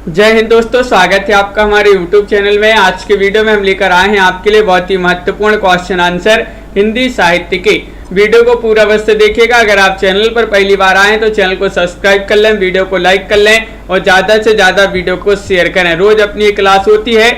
जय हिंद दोस्तों, स्वागत है आपका हमारे YouTube चैनल में। आज के वीडियो में हम लेकर आए हैं आपके लिए बहुत ही महत्वपूर्ण क्वेश्चन आंसर हिंदी साहित्य के। वीडियो को पूरा अवश्य देखिएगा। अगर आप चैनल पर पहली बार आए तो चैनल को सब्सक्राइब कर लें, वीडियो को लाइक कर लें और ज़्यादा से ज़्यादा वीडियो को शेयर करें। रोज अपनी क्लास होती है।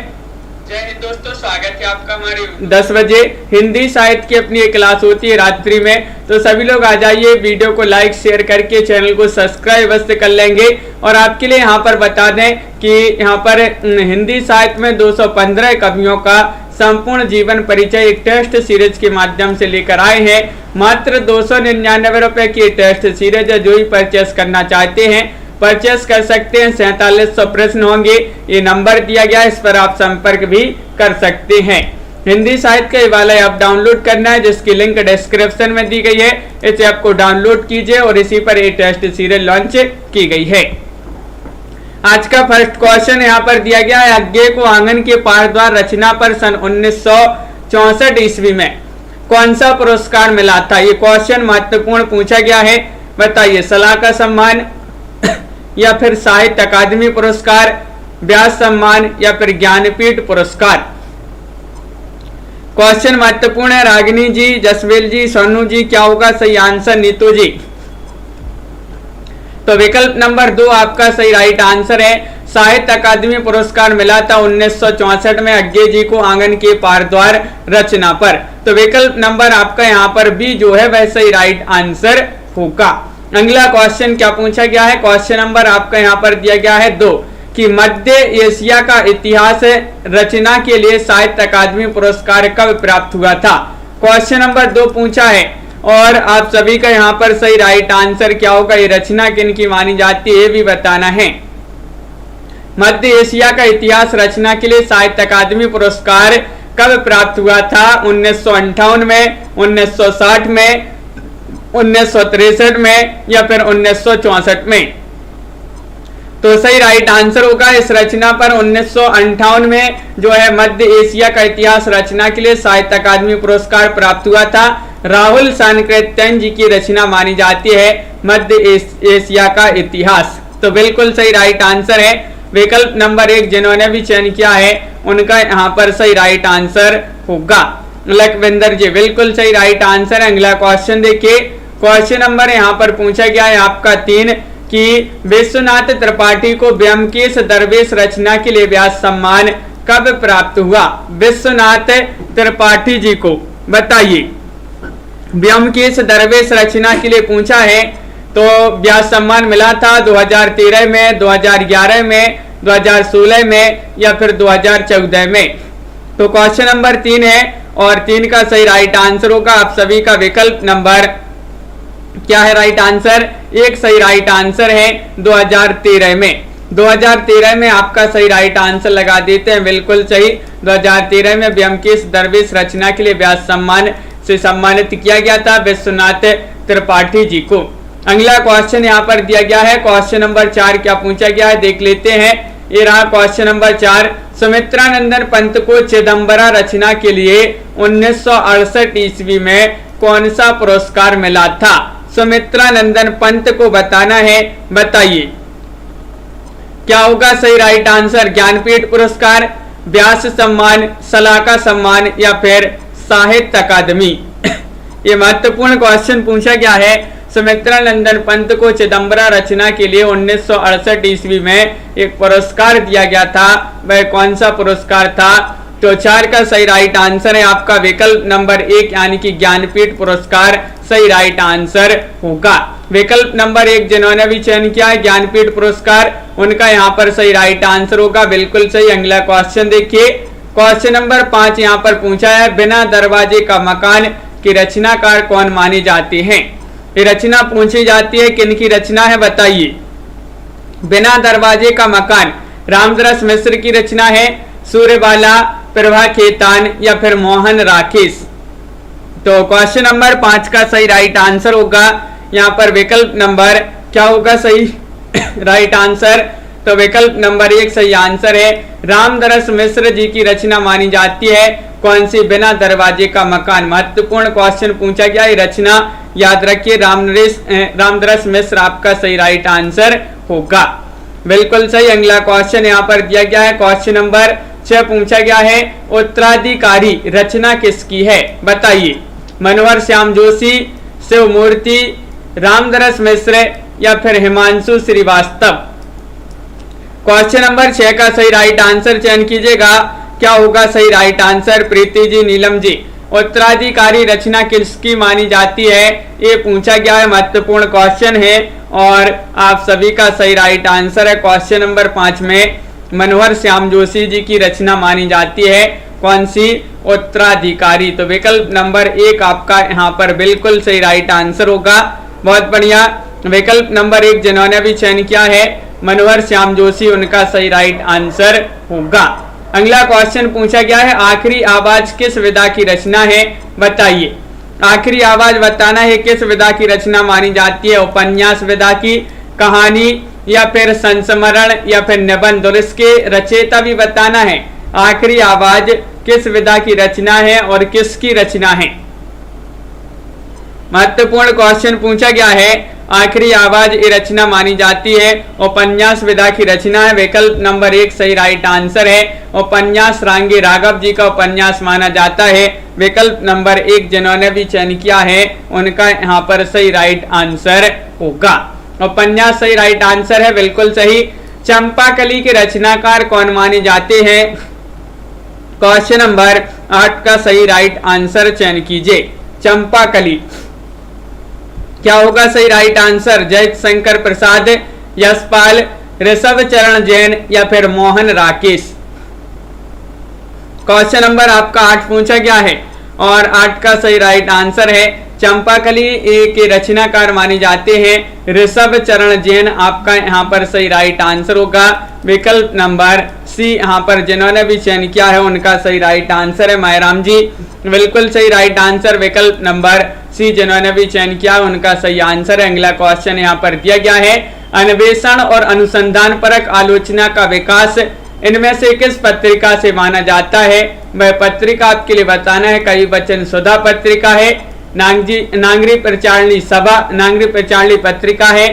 जय हिंद दोस्तों, स्वागत है आपका हमारे 10 बजे हिंदी साहित्य की अपनी एक क्लास होती है रात्रि में। तो सभी लोग आ जाइए, वीडियो को लाइक शेयर करके चैनल को सब्सक्राइब अवश्य कर लेंगे। और आपके लिए यहाँ पर बता दें कि यहाँ पर हिंदी साहित्य में 215 कवियों का संपूर्ण जीवन परिचय एक टेस्ट सीरीज के माध्यम से लेकर आए हैं। मात्र 299 रुपए की टेस्ट सीरीज है। जो ही परचेस करना चाहते हैं परचेस कर सकते हैं। 4700 प्रश्न होंगे। ये नंबर दिया गया है, इस पर आप संपर्क भी कर सकते हैं। हिंदी साहित्य का हिमालय ऐप डाउनलोड करना है, जिसकी लिंक डिस्क्रिप्शन में दी गई है। इस ऐप को डाउनलोड कीजिए और इसी पर ये टेस्ट सीरीज लॉन्च की गई है। आज का फर्स्ट क्वेश्चन यहाँ पर दिया गया है। अज्ञे को आंगन के पारद्वार रचना पर सन 1964 ईस्वी में कौन सा पुरस्कार मिला था? ये क्वेश्चन महत्वपूर्ण पूछा गया है। बताइए, सलाह का सम्मान या फिर साहित्य अकादमी पुरस्कार, व्यास सम्मान या फिर ज्ञानपीठ पुरस्कार? क्वेश्चन महत्वपूर्ण है। रागिनी जी, जसवेल जी, सोनू जी, क्या होगा सही आंसर? नीतू जी। तो विकल्प नंबर 2 आपका सही राइट आंसर है। साहित्य अकादमी पुरस्कार मिला था 1964 में अज्ञे जी को आंगन के पारद्वार रचना पर। तो विकल्प नंबर आपका यहाँ पर बी जो है वह सही राइट आंसर होगा। अगला क्वेश्चन क्या पूछा गया है? क्वेश्चन नंबर आपका यहाँ पर दिया गया है 2 कि मध्य एशिया का इतिहास रचना के लिए साहित्य अकादमी पुरस्कार कब प्राप्त हुआ था? क्वेश्चन नंबर 2 पूछा है और आप सभी का यहाँ पर सही राइट आंसर क्या होगा? ये रचना किन की मानी जाती है ये भी बताना है। मध्य एशिया का इतिहास रचना के लिए साहित्य अकादमी पुरस्कार कब प्राप्त हुआ था? 1958 में, 1960 में, 1963 में या फिर 1964 में? तो सही राइट आंसर होगा इस रचना पर 1958 में जो है मध्य एशिया का इतिहास रचना के लिए साहित्य अकादमी पुरस्कार प्राप्त हुआ था। राहुल सांकृत्यायन जी की रचना मानी जाती है मध्य एशिया का इतिहास। तो बिल्कुल सही राइट आंसर है। विकल्प नंबर 1 जिन्होंने भी चयन किया है उनका यहाँ पर सही राइट आंसर होगा। लखविंदर जी, बिल्कुल सही राइट आंसर है। अगला क्वेश्चन देखिए। क्वेश्चन नंबर यहाँ पर पूछा गया है आपका 3 कि विश्वनाथ त्रिपाठी को ब्योमकेश दरवेश रचना के लिए व्यास सम्मान कब प्राप्त हुआ? विश्वनाथ त्रिपाठी जी को बताइए। ब्योमकेश दरवेश रचना के लिए पूछा है तो व्यास सम्मान मिला था 2013 में, 2011 में, 2016 में या फिर 2014 में? तो क्वेश्चन नंबर 3 है और 3 का सही राइट आंसर होगा आप सभी का विकल्प नंबर क्या है राइट आंसर? 1 सही राइट आंसर है 2013 में। 2013 में आपका सही राइट आंसर लगा देते हैं, बिल्कुल सही। 2013 में ब्योमकेश दरवेश रचना के लिए व्यास सम्मान से सम्मानित किया गया था विश्वनाथ त्रिपाठी जी को। अगला क्वेश्चन यहाँ पर दिया गया है। क्वेश्चन नंबर 4 क्या पूछा गया है देख लेते हैं। ये रहा क्वेश्चन नंबर 4। सुमित्रानंदन पंत को चिदंबरा रचना के लिए 1968 ईस्वी में कौन सा पुरस्कार मिला था? सुमित्रानंदन पंत को बताना है। बताइए क्या होगा सही राइट आंसर? ज्ञानपीठ पुरस्कार, व्यास सम्मान, सलाह का सम्मान या फिर साहित्य अकादमी? ये महत्वपूर्ण क्वेश्चन पूछा गया है। सुमित्रानंदन पंत को चिदंबरा रचना के लिए 1968 ईस्वी में एक पुरस्कार दिया गया था, वह कौन सा पुरस्कार था? तो 4 का सही राइट आंसर है आपका विकल्प नंबर 1 यानी कि ज्ञानपीठ पुरस्कार सही राइट आंसर होगा। विकल्प नंबर 1 जिन्होंने भी चयन किया है ज्ञानपीठ पुरस्कार उनका यहाँ पर सही राइट आंसर होगा, बिल्कुल सही। अगला क्वेश्चन देखिए। क्वेश्चन नंबर 5 यहाँ पर पूछा है। बिना दरवाजे का मकान की रचनाकार कौन मानी जाती है? ये रचना पूछी जाती है किन की रचना है? बताइए। बिना दरवाजे का मकान रामदास मिश्र की रचना है, सूर्यबाला, प्रभा खेतान या फिर मोहन राकेश? तो क्वेश्चन नंबर 5 का सही राइट आंसर होगा यहाँ पर विकल्प नंबर क्या होगा सही राइट आंसर? तो विकल्प नंबर 1 सही आंसर है। रामदास मिश्र जी की रचना मानी जाती है कौन सी? बिना दरवाजे का मकान। महत्वपूर्ण क्वेश्चन पूछा गया, ये रचना याद रखिए रामदास मिश्र आपका सही राइट आंसर होगा। बिल्कुल सही। अगला क्वेश्चन यहाँ पर दिया गया है, क्वेश्चन नंबर 6 पूछा गया है, उत्तराधिकारी रचना किसकी है, बताइए। मनोहर श्याम जोशी, शिव मूर्ति, रामदरस मिश्र या फिर हिमांशु श्रीवास्तव। क्वेश्चन नंबर 6 का सही राइट आंसर चयन कीजिएगा। क्या होगा सही राइट आंसर? प्रीति जी, नीलम जी। उत्तराधिकारी रचना किसकी मानी जाती है, ये पूछा गया है, महत्वपूर्ण क्वेश्चन है और आप सभी का सही राइट आंसर है। क्वेश्चन नंबर 5 में मनोहर श्याम जोशी जी की रचना मानी जाती है, कौन सी? उत्तराधिकारी। तो विकल्प नंबर 1 आपका यहाँ पर बिल्कुल सही राइट आंसर होगा। बहुत बढ़िया। विकल्प नंबर 1 जिन्होंने भी चयन किया है मनोहर श्याम जोशी, उनका सही राइट आंसर होगा। अगला क्वेश्चन पूछा गया है, आखिरी आवाज किस विधा की रचना है, बताइए। आखिरी आवाज बताना है किस विधा की रचना मानी जाती है, उपन्यास विधा की, कहानी या फिर संस्मरण या फिर निबंध, और इसके रचयिता भी बताना है। आखिरी आवाज किस विधा की रचना है और किसकी रचना है। महत्वपूर्ण क्वेश्चन पूछा गया है, आखिरी आवाज ये रचना मानी जाती है, उपन्यास विधा की रचना है। विकल्प नंबर 1 सही राइट आंसर है। उपन्यास रांगी राघव जी का उपन्यास माना जाता है। विकल्प नंबर 1 जिन्होंने भी चयन किया है उनका यहाँ पर सही राइट आंसर होगा। उपन्यास सही राइट आंसर है, बिल्कुल सही। चंपाकली के रचनाकार कौन माने जाते हैं? क्वेश्चन नंबर 8 का सही राइट आंसर चयन कीजिए। चंपाकली क्या होगा सही राइट आंसर? जयशंकर प्रसाद, यशपाल, ऋषभ चरण जैन या फिर मोहन राकेश। क्वेश्चन नंबर आपका 8 पूछा गया है और 8 का सही राइट आंसर है चंपाकली के रचनाकार माने जाते हैं ऋषभ चरण जैन, आपका यहाँ पर सही राइट आंसर होगा। विकल्प नंबर सी यहाँ पर जिन्होंने भी चयन किया है उनका सही राइट आंसर है मायराम जी, बिल्कुल सही राइट आंसर। विकल्प नंबर सी जिन्होंने भी चयन किया उनका सही आंसर है। अगला क्वेश्चन यहाँ पर दिया गया है, अन्वेषण और अनुसंधान परक आलोचना का विकास इनमें से किस पत्रिका से माना जाता है? वह पत्रिका आपके लिए बताना है। कई वचन सुधा पत्रिका है, नागरी प्रचारणी सभा, नागरी प्रचारणी पत्रिका है,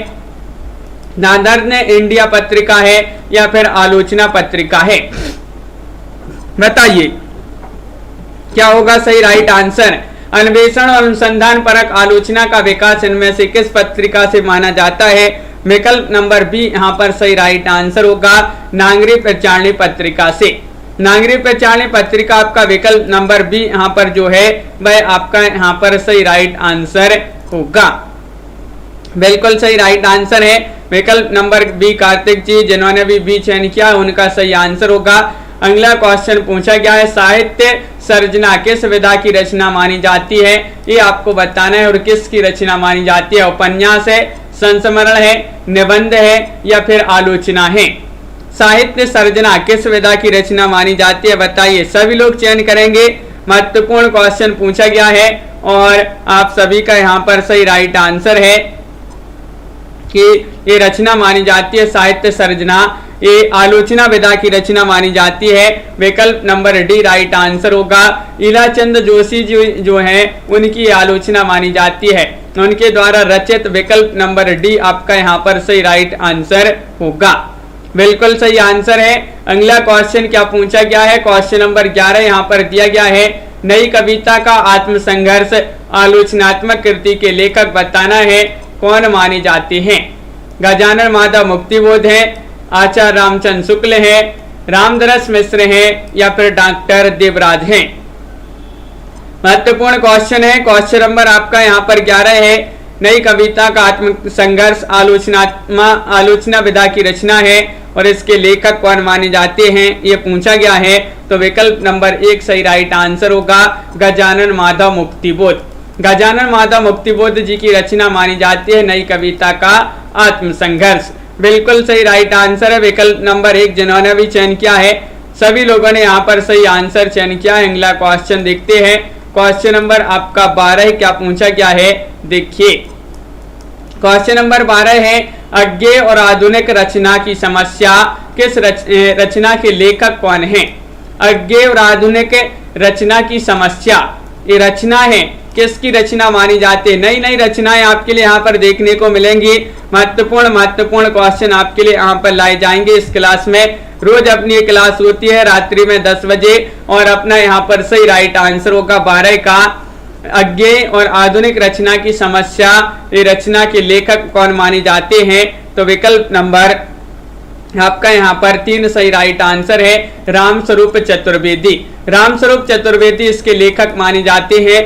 नादर्न इंडिया पत्रिका है या फिर आलोचना पत्रिका है, बताइए क्या होगा सही राइट आंसर। अन्वेषण और अनुसंधान परक आलोचना का विकास इनमें से किस पत्रिका से माना जाता है? विकल्प नंबर बी यहाँ पर सही राइट आंसर होगा, नागरी प्रचारणी पत्रिका से। नागरी प्रचारणी पत्रिका आपका विकल्प नंबर बी यहाँ पर जो है वह आपका यहाँ पर सही राइट आंसर होगा, बिल्कुल सही राइट आंसर है। विकल्प नंबर बी कार्तिक जी जिन्होंने भी बी चयन किया उनका सही आंसर होगा। अगला क्वेश्चन पूछा गया है, साहित्य सर्जना किस विधा की रचना मानी जाती है? ये आपको बताना है और किसकी रचना मानी जाती है। उपन्यास है, संस्मरण है, निबंध है या फिर आलोचना है। साहित्य सर्जना किस विधा की रचना मानी जाती है, बताइए। सभी लोग चयन करेंगे। महत्वपूर्ण क्वेश्चन पूछा गया है और आप सभी का यहाँ पर सही राइट आंसर है कि ये रचना मानी जाती है साहित्य सर्जना, ये आलोचना विधा की रचना मानी जाती है। विकल्प नंबर डी राइट आंसर होगा। इलाचंद जोशी जी जो हैं उनकी आलोचना मानी जाती है, उनके द्वारा रचित। विकल्प नंबर डी आपका यहाँ पर सही राइट आंसर होगा, बिल्कुल सही आंसर है। अगला क्वेश्चन क्या पूछा गया है? क्वेश्चन नंबर 11 यहाँ पर दिया गया है, नई कविता का आत्मसंघर्ष आलोचनात्मक कृति के लेखक बताना है, कौन माने जाते हैं? गजानन माधव मुक्तिबोध है, आचार्य रामचंद्र शुक्ल है, रामदरस मिश्र है या फिर डॉक्टर देवराज हैं। महत्वपूर्ण क्वेश्चन है। क्वेश्चन नंबर आपका यहाँ पर 11 है, नई कविता का आत्म संघर्ष आलोचना विधा की रचना है और इसके लेखक कौन माने जाते हैं ये पूछा गया है। तो विकल्प नंबर 1 सही राइट आंसर होगा, गजानन माधव मुक्तिबोध। गजानन माधव मुक्तिबोध जी की रचना मानी जाती है नई कविता का आत्मसंघर्ष, बिल्कुल सही राइट आंसर है। विकल्प नंबर 1 जिन्होंने भी चयन किया है सभी लोगों ने यहाँ पर सही आंसर चयन किया है। अगला क्वेश्चन देखते हैं। क्वेश्चन नंबर आपका 12 क्या पूछा गया है, देखिए। क्वेश्चन नंबर 12 है, अज्ञेय और आधुनिक रचना की समस्या किस रचना के लेखक कौन है? अज्ञेय और आधुनिक रचना की समस्या ये रचना है किसकी रचना मानी जाती है। नई नई रचनाएं आपके लिए यहाँ पर देखने को मिलेंगी। महत्वपूर्ण क्वेश्चन आपके लिए यहाँ पर लाए जाएंगे इस क्लास में। रोज अपनी क्लास होती है रात्रि में 10 बजे और अपना यहाँ पर सही राइट आंसर होगा 12 का अज्ञेय और आधुनिक रचना की समस्या, ये रचना के लेखक कौन माने जाते हैं। तो विकल्प नंबर आपका यहाँ पर 3 सही राइट आंसर है रामस्वरूप चतुर्वेदी। रामस्वरूप चतुर्वेदी इसके लेखक माने जाते हैं।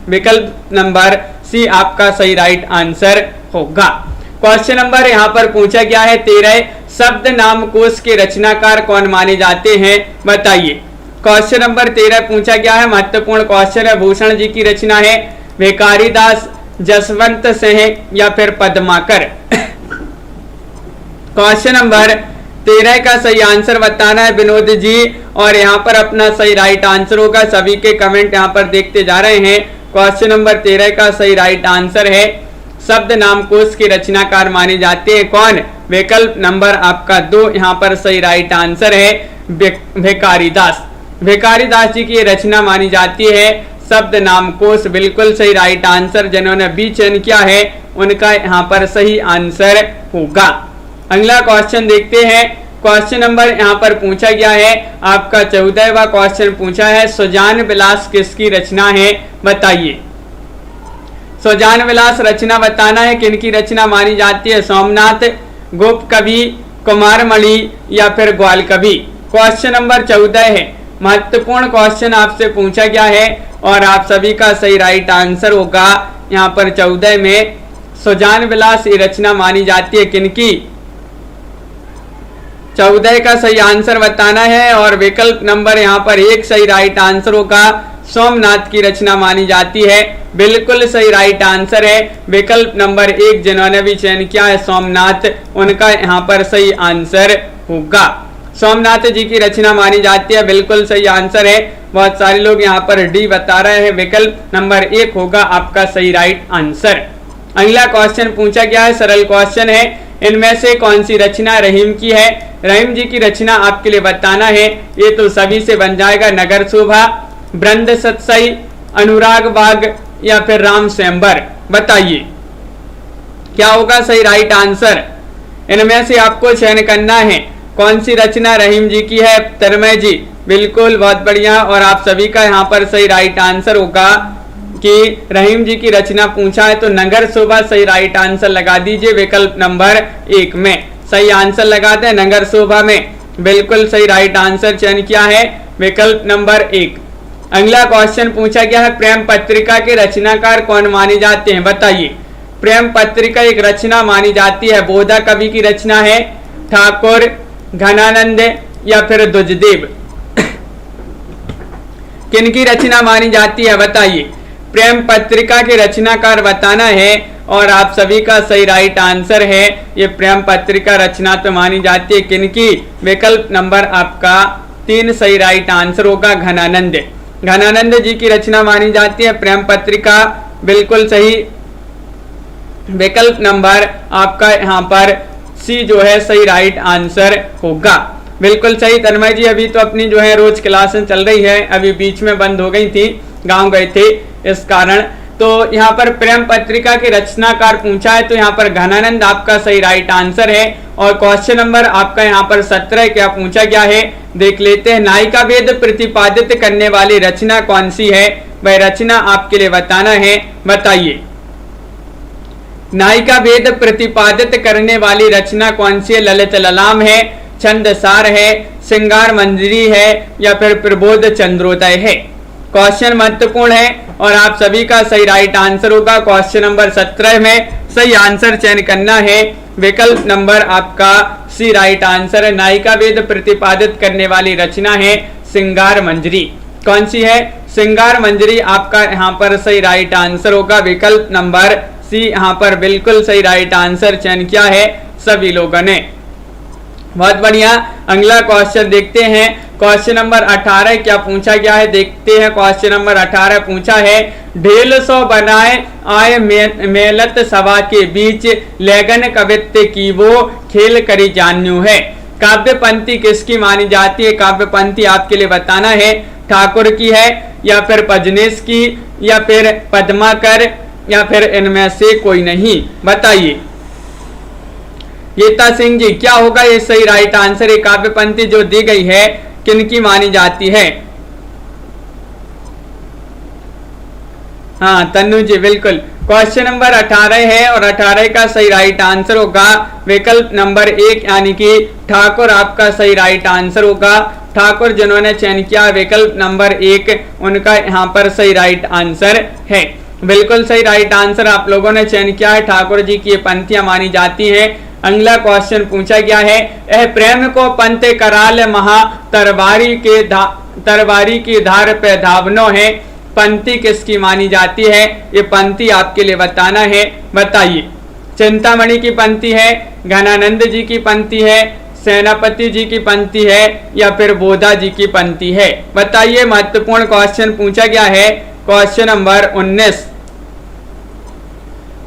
विकल्प नंबर सी आपका सही राइट आंसर होगा। क्वेश्चन नंबर यहाँ पर पूछा गया है 13, शब्द नामकोश के रचनाकार कौन माने जाते हैं, बताइए। क्वेश्चन नंबर 13 पूछा गया है, महत्वपूर्ण क्वेश्चन है। भूषण जी की रचना है, भिखारी दास, जसवंत सिंह या फिर पद्माकर। क्वेश्चन नंबर 13 का सही आंसर बताना है विनोद जी, और यहाँ पर अपना सही राइट आंसर होगा। सभी के कमेंट यहाँ पर देखते जा रहे हैं। क्वेश्चन नंबर 13 का सही राइट आंसर है शब्द नामकोश के रचनाकार माने जाते हैं कौन। विकल्प नंबर आपका 2 यहाँ पर सही राइट आंसर है भिखारी दास। भिखारी दास जी की रचना मानी जाती है शब्द नामकोश। बिल्कुल सही राइट आंसर जिन्होंने बी चयन किया है उनका यहाँ पर सही आंसर होगा। अगला क्वेश्चन देखते हैं। क्वेश्चन नंबर यहाँ पर पूछा गया है आपका 14वां क्वेश्चन पूछा है, सुजान विलास किसकी रचना है, बताइए। सुजान विलास रचना बताना है, किनकी रचना मानी जाती है। सोमनाथ, गोप कवि, कुमारमणि या फिर ग्वाल कवि। क्वेश्चन नंबर 14 है, महत्वपूर्ण क्वेश्चन आपसे पूछा गया है और आप सभी का सही राइट आंसर होगा यहाँ पर 14 में। सुजान विलास ये रचना मानी जाती है किनकी। 14 का सही आंसर बताना है और विकल्प नंबर यहाँ पर 1 सही राइट आंसर होगा। सोमनाथ की रचना मानी जाती है। बिल्कुल सही राइट आंसर है विकल्प नंबर 1 जिन्होंने भी चयन किया है सोमनाथ, उनका यहाँ पर सही आंसर होगा। सोमनाथ जी की रचना मानी जाती है, बिल्कुल सही आंसर है। बहुत सारे लोग यहाँ पर डी बता रहे हैं, विकल्प नंबर 1 होगा आपका सही राइट आंसर। अगला क्वेश्चन पूछा गया है, सरल क्वेश्चन है, इनमें से कौन सी रचना रहीम की है। रहीम जी की रचना आपके लिए बताना है, ये तो सभी से बन जाएगा। नगर शोभा, ब्रंद सतसई, अनुराग बाग या फिर राम स्वयंवर, बताइए क्या होगा सही राइट आंसर। इनमें से आपको चयन करना है कौन सी रचना रहीम जी की है। तन्मय जी बिल्कुल बहुत बढ़िया, और आप सभी का यहाँ पर सही राइट आंसर होगा कि रहीम जी की रचना पूछा है तो नगर शोभा सही राइट आंसर लगा दीजिए विकल्प नंबर 1 में। सही आंसर लगाते हैं नगर शोभा में, बिल्कुल सही राइट आंसर चयन किया है विकल्प नंबर 1। अगला क्वेश्चन पूछा गया है, प्रेम पत्रिका के रचनाकार कौन माने जाते हैं, बताइए। प्रेम पत्रिका एक रचना मानी जाती है, बोधा कवि की रचना है, ठाकुर, घनानंद या फिर दुजदेव। किनकी रचना मानी जाती है, बताइए। प्रेम पत्रिका के रचनाकार बताना है और आप सभी का सही राइट आंसर है ये प्रेम पत्रिका रचना तो मानी जाती है किनकी। विकल्प नंबर आपका 3 सही राइट आंसर होगा घनानंद। घनानंद जी की रचना मानी जाती है प्रेम पत्रिका, बिल्कुल सही। विकल्प नंबर आपका यहाँ पर सी जो है सही राइट आंसर होगा, बिल्कुल सही। तन्मय जी अभी तो अपनी जो है रोज क्लासें चल रही है, अभी बीच में बंद हो गई थी, गांव गए थे इस कारण। तो यहाँ पर प्रेम पत्रिका के रचनाकार पूछा है तो यहाँ पर घनानंद आपका सही राइट आंसर है। और क्वेश्चन नंबर आपका यहाँ पर 17 क्या पूछा गया है देख लेते हैं। नायिका भेद प्रतिपादित करने वाली रचना कौन सी है, वह रचना आपके लिए बताना है, बताइए। नायिका भेद प्रतिपादित करने वाली रचना कौन सी है। ललित ललाम है, छंदसार है, श्रृंगार मंजरी है या फिर प्रबोध चंद्रोदय है। क्वेश्चन महत्वपूर्ण है और आप सभी का सही राइट आंसर होगा। क्वेश्चन नंबर 17 में सही आंसर चयन करना है, विकल्प नंबर आपका सी राइट आंसर है। नायिका भेद प्रतिपादित करने वाली रचना है श्रृंगार मंजरी। कौन सी है, श्रृंगार मंजरी आपका यहाँ पर सही राइट आंसर होगा, विकल्प नंबर सी यहाँ पर बिल्कुल सही राइट आंसर चयन किया है सभी लोगों ने। बहुत बढ़िया। अगला क्वेश्चन देखते हैं। क्वेश्चन नंबर 18 क्या पूछा गया है देखते हैं। क्वेश्चन नंबर 18 पूछा है, ढेल सो बनाए आय मेलत सभा के बीच लेगन कवित्व की वो खेल करी जान्यू है। काव्य पंक्ति किसकी मानी जाती है। काव्य पंक्ति आपके लिए बताना है, ठाकुर की है, या फिर पजनेश की या फिर पद्माकर या फिर इनमें से कोई नहीं? बताइए। गीता सिंह जी, क्या होगा ये सही राइट आंसर? ये काव्य पंक्ति जो दी गई है किनकी मानी जाती है? हाँ तन्नू जी बिल्कुल। क्वेश्चन नंबर 18 है और 18 का सही राइट आंसर होगा विकल्प नंबर 1 यानी कि ठाकुर आपका सही राइट आंसर होगा। ठाकुर जिन्होंने चयन किया विकल्प नंबर 1 उनका यहाँ पर सही राइट आंसर है। बिल्कुल सही राइट आंसर आप लोगों ने चयन किया है। ठाकुर जी की ये पंक्तियां मानी जाती हैं। अगला क्वेश्चन पूछा गया है, यह प्रेम को पंत कराल महा तरवारी की धार पे धावनो है, पंक्ति किसकी मानी जाती है? ये पंक्ति आपके लिए बताना है। बताइए। चिंतामणि की पंक्ति है, घनानंद जी की पंक्ति है, सेनापति जी की पंक्ति है या फिर बोधा जी की पंक्ति है? बताइए। महत्वपूर्ण क्वेश्चन पूछा गया है, क्वेश्चन नंबर 19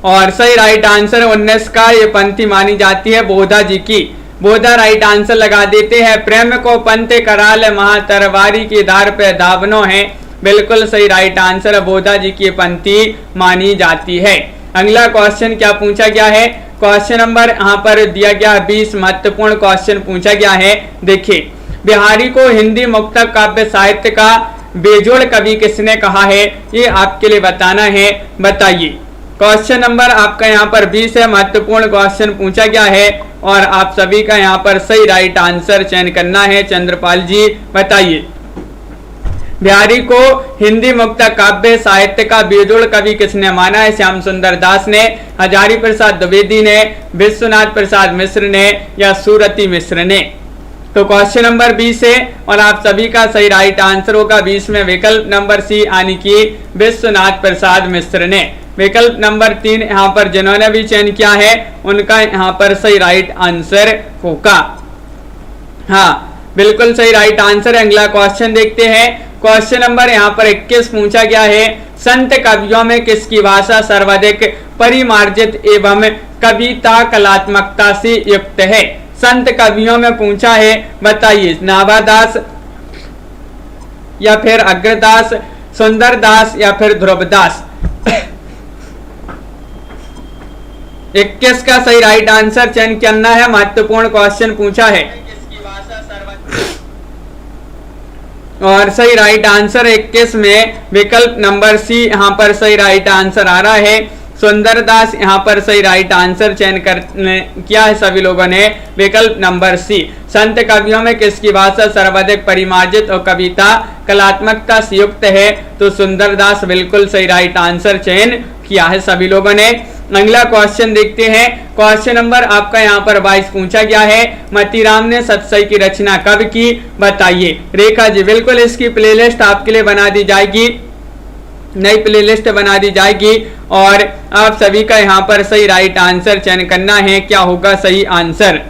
और सही राइट आंसर 19 का ये पंक्ति मानी जाती है बोधा जी की। बोधा राइट आंसर लगा देते हैं। प्रेम को पंत कराल महा तरवारी की धार पे धावनो है, बिल्कुल सही राइट आंसर बोधा जी की पंक्ति मानी जाती है। अगला क्वेश्चन क्या पूछा गया है? क्वेश्चन नंबर यहाँ पर दिया गया 20 महत्वपूर्ण क्वेश्चन पूछा गया है। देखिए, बिहारी को हिंदी मुक्तक काव्य साहित्य का बेजोड़ कवि किसने कहा है? ये आपके लिए बताना है। बताइए। क्वेश्चन नंबर आपका यहाँ पर 20 है। महत्वपूर्ण क्वेश्चन पूछा गया है और आप सभी का यहाँ पर सही राइट आंसर चयन करना है। चंद्रपाल जी बताइए। बिहारी को हिंदी मुक्त काव्य साहित्य का बेजोड़ कवि किसने माना है? श्याम सुंदर दास ने, हजारी प्रसाद द्विवेदी ने, विश्वनाथ प्रसाद मिश्र ने या सूरती मिश्र ने? तो क्वेश्चन नंबर 20 है और आप सभी का सही राइट आंसर होगा 20 में विकल्प नंबर सी यानी कि विश्वनाथ प्रसाद मिश्र ने। विकल्प नंबर 3 यहाँ पर जिन्होंने भी चयन किया है उनका यहाँ पर सही राइट आंसर होगा। हाँ बिल्कुल सही राइट आंसर। अगला क्वेश्चन देखते हैं। क्वेश्चन नंबर यहाँ पर 21 पूछा गया है, संत कवियों में किसकी भाषा सर्वाधिक परिमार्जित एवं कविता कलात्मकता से युक्त है? संत कवियों में पूछा है। बताइए। नाभादास या फिर अग्रदास, सुंदरदास या फिर ध्रुवदास? 21 का सही राइट आंसर चयन करना है। महत्वपूर्ण क्वेश्चन पूछा है और सही राइट आंसर 21 में विकल्प नंबर सी यहाँ पर सही राइट आंसर आ रहा है। सुंदरदास यहाँ पर सही राइट आंसर चयन किया है सभी लोगों ने, विकल्प नंबर सी। संत कवियों में किसकी भाषा सर्वाधिक परिमार्जित और कविता कलात्मकता से युक्त है? तो सुंदरदास बिल्कुल सही राइट आंसर चयन किया है सभी लोगों ने। अगला क्वेश्चन देखते हैं। क्वेश्चन नंबर आपका यहाँ पर 22 पूछा गया है, मतीराम ने सतसई की रचना कब की? बताइए। रेखा जी बिल्कुल इसकी प्लेलिस्ट आपके लिए बना दी जाएगी, नई प्लेलिस्ट बना दी जाएगी और आप सभी का यहाँ पर सही राइट आंसर चयन करना है। क्या होगा सही आंसर?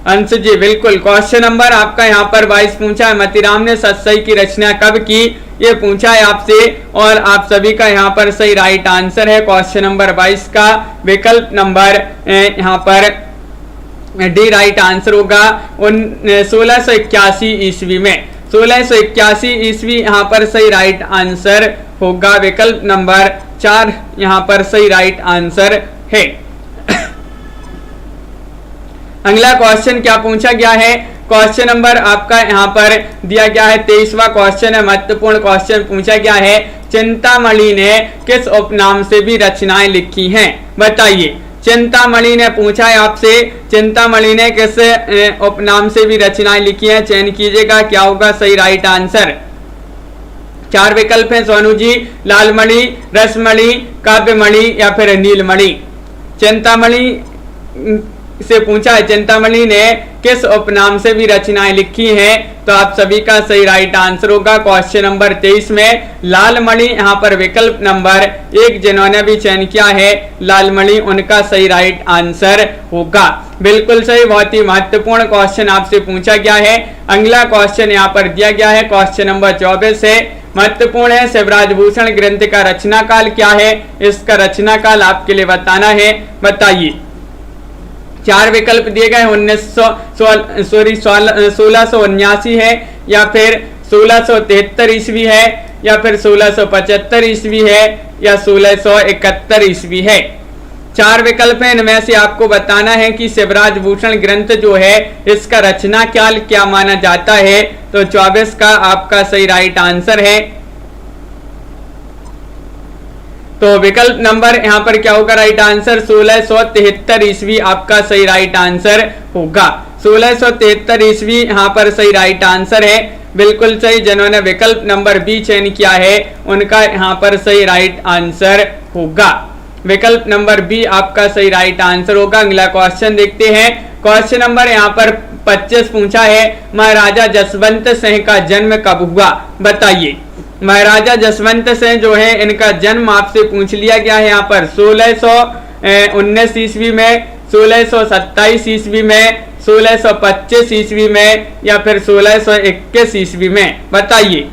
अंश जी बिल्कुल। क्वेश्चन नंबर आपका यहाँ पर 22 पूछा है, मतीराम ने सतसई की रचना कब की? ये पूछा है आपसे और आप सभी का यहाँ पर सही राइट आंसर है क्वेश्चन नंबर 22 का विकल्प नंबर यहाँ पर डी राइट आंसर होगा 1681 ईस्वी में। 1681 ईस्वी यहाँ पर सही राइट आंसर होगा। विकल्प नंबर 4 यहाँ पर सही राइट आंसर है। अगला क्वेश्चन क्या पूछा गया है? क्वेश्चन नंबर आपका यहाँ पर दिया गया है 23वां क्वेश्चन है। महत्वपूर्ण क्वेश्चन पूछा गया है, चिंतामणि ने किस उपनाम से भी रचनाएं लिखी हैं? बताइए। चिंतामणि ने पूछा है आपसे, चिंतामणि ने किस उपनाम से भी रचनाएं लिखी हैं? चयन कीजिएगा। क्या होगा सही राइट आंसर? 4 विकल्प हैं सोनू जी, लालमणि, रसमणि, काव्यमणि या फिर नीलमणि। चिंतामणि से पूछा है चिंतामणि ने किस उपनाम से भी रचनाएं लिखी हैं? तो आप सभी का सही राइट आंसर होगा क्वेश्चन नंबर 23 में लालमणि। यहाँ पर विकल्प नंबर 1 जिन्होंने भी चयन किया है लालमणि, उनका सही राइट आंसर होगा। बिल्कुल सही। बहुत ही महत्वपूर्ण क्वेश्चन आपसे पूछा गया है। अगला क्वेश्चन यहाँ पर दिया गया है क्वेश्चन नंबर 24 है, महत्वपूर्ण है। शिवराज भूषण ग्रंथ का रचना काल क्या है? इसका रचना काल आपके लिए बताना है। बताइए। 4 विकल्प दिए गए 1679 है, या फिर 1673 ईस्वी है, या फिर 1675 ईस्वी है, या 1671 ईस्वी है। 4 विकल्प हैं, इनमें से आपको बताना है कि शिवराज भूषण ग्रंथ जो है इसका रचना काल क्या माना जाता है। तो 24 का आपका सही राइट आंसर है। तो विकल्प नंबर यहां पर क्या होगा राइट आंसर, 1673 ईस्वी आपका सही राइट आंसर होगा। 1673 ईस्वी यहां पर सही राइट आंसर है, बिल्कुल सही। जिन्होंने विकल्प नंबर बी चयन किया है उनका यहां पर सही राइट आंसर होगा, विकल्प नंबर बी आपका सही राइट आंसर होगा। अगला क्वेश्चन देखते हैं। क्वेश्चन नंबर यहाँ पर 25 पूछा है, महाराजा जसवंत सिंह का जन्म कब हुआ, बताइए। महाराजा जसवंत सिंह जो है इनका जन्म आपसे पूछ लिया गया है यहाँ पर 1619 ईस्वी में, 1627 ईस्वी में, 1625 ईस्वी में, या फिर 1621 ईस्वी में, बताइए।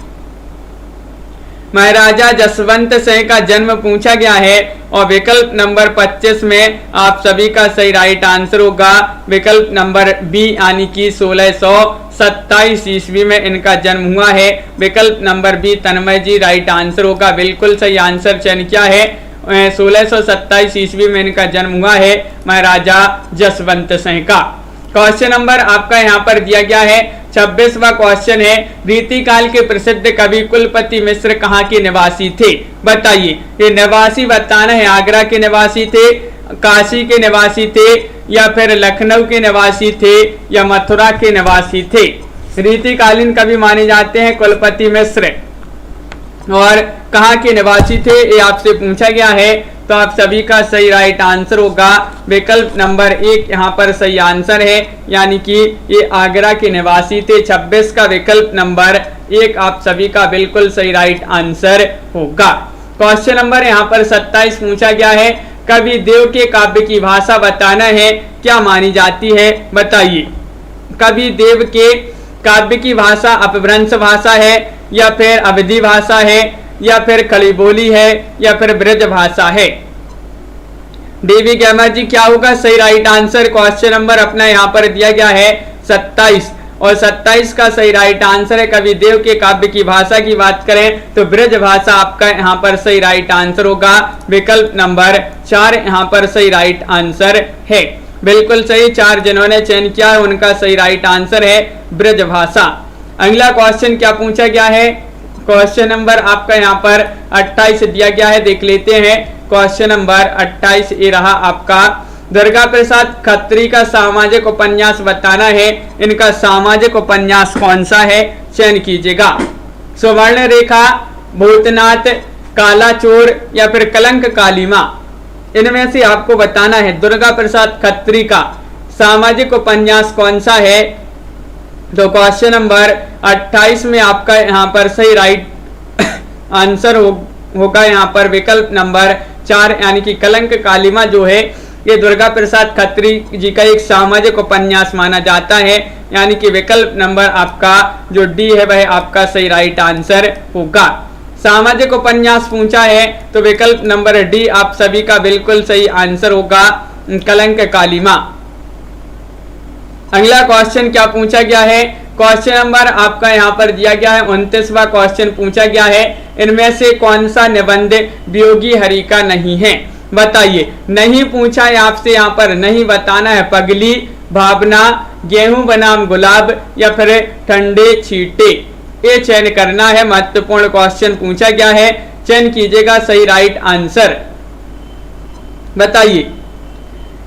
महाराजा जसवंत सिंह का जन्म पूछा गया है और विकल्प नंबर 25 में आप सभी का सही राइट आंसर होगा विकल्प नंबर बी, यानी कि 1627 ईस्वी में इनका जन्म हुआ है। विकल्प नंबर बी तन्मय जी राइट आंसर होगा, बिल्कुल सही आंसर चयन किया है। 1627 ईस्वी में इनका जन्म हुआ है महाराजा जसवंत सिंह का। क्वेश्चन नंबर आपका यहाँ पर दिया गया है 26वां क्वेश्चन है, रीतिकाल के प्रसिद्ध कवि कुलपति मिश्र कहाँ के निवासी थे, बताइए। ये निवासी बताना है, आगरा के निवासी थे, काशी के निवासी थे, या फिर लखनऊ के निवासी थे, या मथुरा के निवासी थे। रीतिकालीन कवि माने जाते हैं कुलपति मिश्र, और कहाँ के निवासी थे ये आपसे पूछा गया है। तो आप सभी का सही राइट आंसर होगा विकल्प नंबर 1 यहाँ पर सही आंसर है, यानी कि ये आगरा के निवासी थे। 26 का विकल्प नंबर 1 आप सभी का बिल्कुल सही राइट आंसर होगा। क्वेश्चन नंबर यहाँ पर 27 पूछा गया है, कवि देव के काव्य की भाषा बताना है क्या मानी जाती है, बताइए। कवि देव के काव्य की भाषा अपभ्रंश भाषा है, या फिर अवधी भाषा है, या फिर खड़ी बोली है, या फिर ब्रज भाषा है। डीवी गैमर जी क्या होगा सही राइट आंसर। क्वेश्चन नंबर अपना यहाँ पर दिया गया है 27, और 27 का सही राइट आंसर है। कवि देव के काव्य की भाषा की बात करें तो ब्रज भाषा आपका यहाँ पर सही राइट आंसर होगा, विकल्प नंबर 4 यहाँ पर सही राइट आंसर है, बिल्कुल सही। 4 जिन्होंने चयन किया है उनका सही राइट आंसर है ब्रज भाषा। अगला क्वेश्चन क्या पूछा गया है, क्वेश्चन नंबर आपका यहाँ पर 28 दिया गया है, देख लेते हैं। क्वेश्चन नंबर 28 ये रहा आपका, दुर्गा प्रसाद खत्री का सामाजिक उपन्यास बताना है, इनका सामाजिक उपन्यास कौन सा है, चयन कीजिएगा। सुवर्ण रेखा, भूतनाथ, काला चोर, या फिर कलंक कालीमा, इनमें से आपको बताना है दुर्गा प्रसाद खत्री का सामाजिक उपन्यास कौन सा है। तो क्वेश्चन नंबर 28 में आपका यहाँ पर सही राइट आंसर होगा यहाँ पर विकल्प नंबर 4, यानी कि कलंक कालीमा जो है ये दुर्गा प्रसाद खत्री जी का एक सामाजिक उपन्यास माना जाता है, यानी कि विकल्प नंबर आपका जो डी है वह आपका सही राइट आंसर होगा। सामाजिक उपन्यास पूछा है तो विकल्प नंबर डी आप सभी का बिल्कुल सही आंसर होगा, कलंक कालीमा। अगला क्वेश्चन क्या पूछा गया है, क्वेश्चन नंबर आपका यहाँ पर दिया गया है 29वां क्वेश्चन पूछा गया है, इनमें से कौन सा निबंध वियोगी हरि का नहीं है, बताइए। नहीं पूछा है आपसे यहाँ पर, नहीं बताना है। पगली, भावना, गेहूं बनाम गुलाब, या फिर ठंडे छींटे, ये चयन करना है। महत्वपूर्ण क्वेश्चन पूछा गया है, चयन कीजिएगा सही राइट आंसर, बताइए।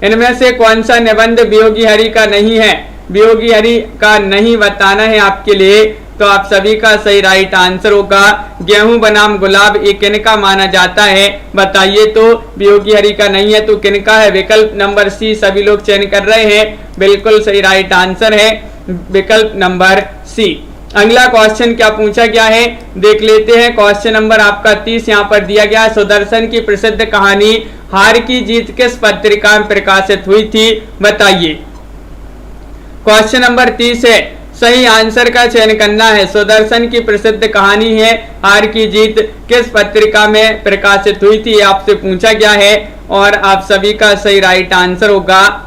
इनमें से कौन सा निबंध वियोगी हरि का नहीं है, वियोगी हरि का नहीं बताना है आपके लिए। तो आप सभी का सही राइट आंसर होगा गेहूं बनाम गुलाब, ये किनका माना जाता है, बताइए। तो वियोगी हरि का नहीं है तो किनका है, विकल्प नंबर सी सभी लोग चयन कर रहे हैं, बिल्कुल सही राइट आंसर है विकल्प नंबर सी। अगला क्वेश्चन क्या पूछा गया है देख लेते हैं। क्वेश्चन नंबर आपका 30 यहाँ पर दिया गया है, सुदर्शन की प्रसिद्ध कहानी हार की जीत किस पत्रिका में प्रकाशित हुई थी, बताइए। क्वेश्चन नंबर 30 है, सही आंसर का चयन करना है। सुदर्शन की प्रसिद्ध कहानी है हार की जीत किस पत्रिका में प्रकाशित हुई थी, आपसे पूछा गया है, और आप सभी का सही राइट आंसर होगा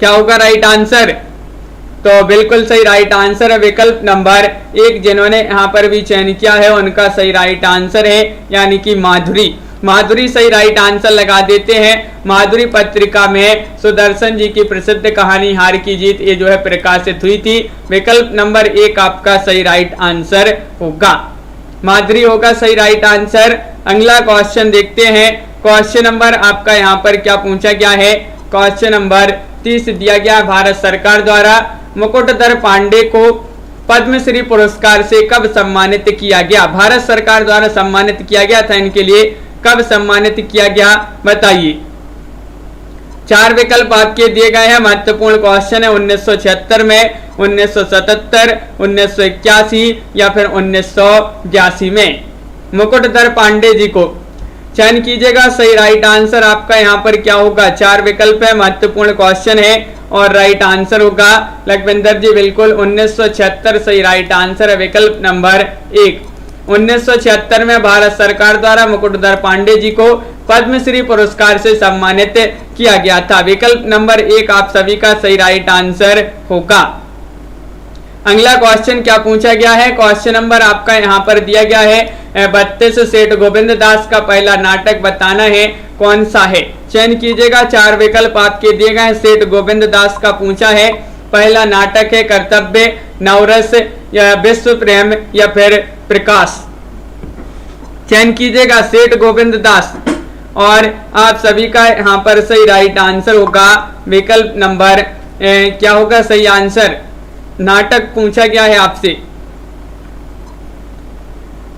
क्या होगा राइट आंसर? तो बिल्कुल सही राइट आंसर है विकल्प नंबर 1, जिन्होंने यहाँ पर भी चयन किया है उनका सही राइट आंसर है, यानी कि माधुरी। माधुरी सही राइट आंसर लगा देते हैं। माधुरी पत्रिका में सुदर्शन जी की प्रसिद्ध कहानी हार की जीत ये जो है प्रकाशित हुई थी। विकल्प नंबर 1 आपका सही राइट आंसर होगा, माधुरी होगा सही राइट आंसर। अगला क्वेश्चन देखते हैं। क्वेश्चन नंबर आपका यहाँ पर क्या पूछा गया है? क्वेश्चन नंबर 30 दिया गया, भारत सरकार द्वारा मुकुटधर पांडे को पद्मश्री पुरस्कार से कब सम्मानित किया गया? भारत सरकार द्वारा सम्मानित किया गया था, इनके लिए कब सम्मानित किया गया बताइए। 4 विकल्प आपके दिए गए हैं, महत्वपूर्ण क्वेश्चन है। 1976 में, 1977, 1981 या फिर 1982 में मुकुटधर पांडे जी को चयन कीजिएगा। सही राइट आंसर आपका यहाँ पर क्या होगा? 4 विकल्प है, महत्वपूर्ण क्वेश्चन है और राइट आंसर होगा लखविंदर जी बिल्कुल 1976 सही राइट आंसर है, विकल्प नंबर 1। 1976 में भारत सरकार द्वारा मुकुटधर पांडे जी को पद्मश्री पुरस्कार से सम्मानित किया गया था। विकल्प नंबर 1 आप सभी का सही राइट आंसर होगा। अगला क्वेश्चन क्या पूछा गया है? क्वेश्चन नंबर आपका यहाँ पर दिया गया है 32 सेठ गोविंद दास का पहला नाटक बताना है, कौन सा है? चयन कीजिएगा। 4 विकल्प आपके दिए गए हैं। सेठ गोविंद दास का पूछा है, पहला नाटक है कर्तव्य, नवरस या विश्व प्रेम या फिर प्रकाश। चयन कीजिएगा सेठ गोविंद दास और आप सभी का यहाँ पर सही राइट आंसर होगा विकल्प नंबर क्या होगा सही आंसर? नाटक पूछा गया है आपसे,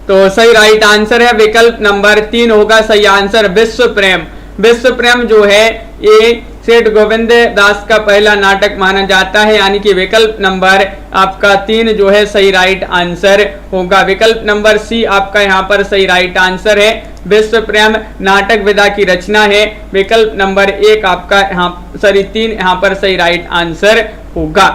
तो सही राइट आंसर है विकल्प नंबर 3 होगा सही आंसर, विश्व प्रेम। विश्व प्रेम जो है ये सेठ गोविंद दास का पहला नाटक माना जाता है, यानी कि विकल्प नंबर आपका 3 जो है सही राइट आंसर होगा। विकल्प नंबर सी आपका यहाँ पर सही राइट आंसर है, विश्व प्रेम नाटक विधा की रचना है। विकल्प नंबर 1 आपका यहाँ 3 यहाँ पर सही राइट आंसर होगा।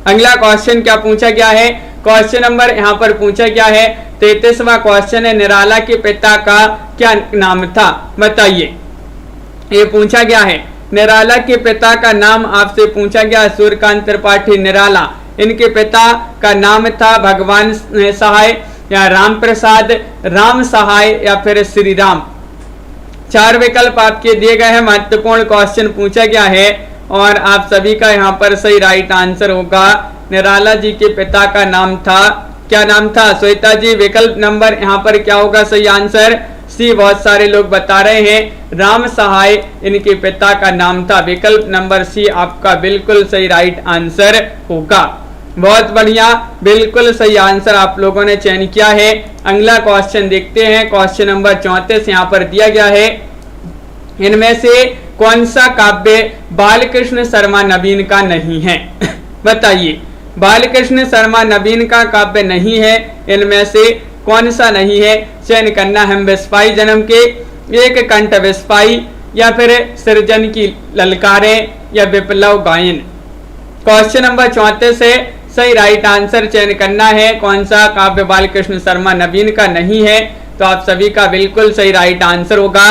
अगला क्वेश्चन क्या पूछा गया है? क्वेश्चन नंबर यहाँ पर पूछा गया है 33वां क्वेश्चन है, निराला के पिता का क्या नाम था बताइए। ये पूछा गया है, निराला के पिता का नाम आपसे पूछा गया, सूर्यकांत त्रिपाठी निराला। इनके पिता का नाम था भगवान सहाय या राम प्रसाद, राम सहाय या फिर श्री राम। 4 विकल्प आपके दिए गए हैं, महत्वपूर्ण क्वेश्चन पूछा गया है और आप सभी का यहाँ पर सही राइट आंसर होगा। निराला जी के पिता का नाम था, क्या नाम था श्वेता जी? विकल्प नंबर यहाँ पर क्या होगा सही आंसर? सी। बहुत सारे लोग बता रहे हैं राम सहाय इनके पिता का नाम था। विकल्प नंबर सी आपका बिल्कुल सही राइट आंसर होगा। बहुत बढ़िया, बिल्कुल सही आंसर आप लोगों ने चयन किया है। अगला क्वेश्चन देखते हैं। क्वेश्चन नंबर 34 यहाँ पर दिया गया है, इनमें से कौन सा काव्य बालकृष्ण शर्मा नवीन का नहीं है बताइए। बालकृष्ण शर्मा नवीन का काव्य नहीं है, इनमें से कौन सा नहीं है? चयन करना है। विस्पाई जन्म के, एक कंठ विस्पाई या फिर सृजन की ललकारें या विप्लव गायन। क्वेश्चन नंबर 34 है, सही राइट आंसर चयन करना है। कौन सा काव्य बालकृष्ण शर्मा नवीन का नहीं है? तो आप सभी का बिल्कुल सही राइट आंसर होगा।